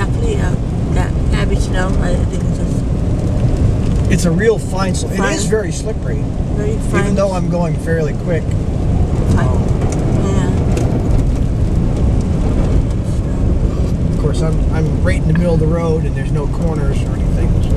exactly that cabbage now. I think it's just It's a real fine slope. It is very slippery, very fine. even though I'm going fairly quick. Fine. Yeah. Of course, I'm right in the middle of the road, and there's no corners or anything, so.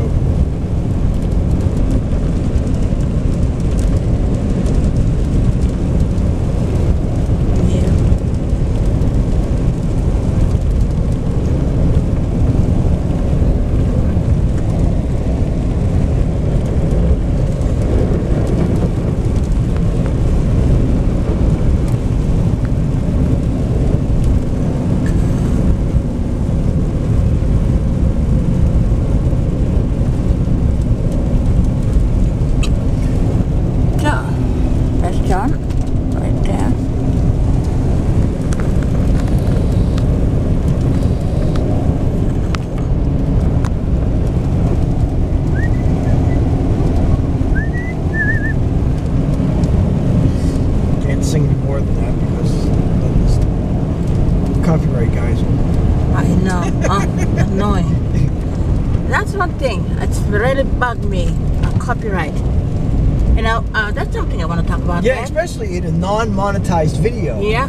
John, right there. Can't sing any more than that because the copyright guys. I know. Annoying. That's one thing. It's really bugged me. Copyright. You know, that's something I want to talk about. Yeah, especially in a non-monetized video. Yeah.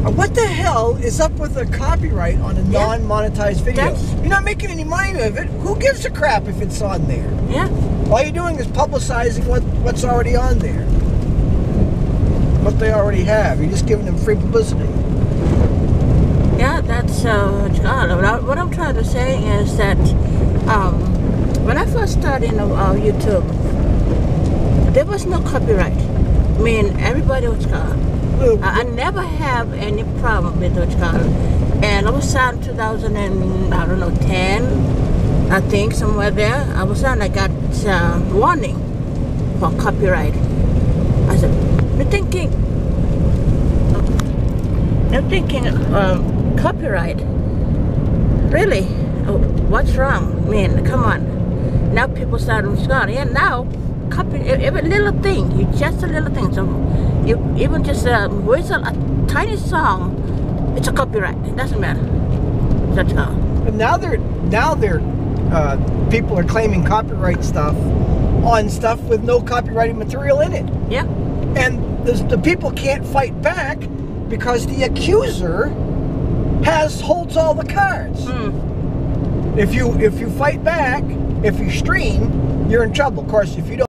What the hell is up with the copyright on a non-monetized video? You're not making any money of it. Who gives a crap if it's on there? Yeah. All you're doing is publicizing what's already on there. What they already have. You're just giving them free publicity. Yeah, that's God. What I'm trying to say is that when I first started YouTube, there was no copyright. I mean, everybody was called. I never have any problem with what's called. And I was on 2010, I think, somewhere there. I was on, I got warning for copyright. I said, you're thinking, copyright? Really? What's wrong? I mean, come on. Now people start to yeah, now. Copy every little thing, just a little thing. So you even just whistle a tiny song, it's a copyright. It doesn't matter. That's all. And now people are claiming copyright stuff on stuff with no copyrighted material in it. Yeah. And the people can't fight back because the accuser holds all the cards. If you fight back, if you stream, you're in trouble. Of course, if you don't.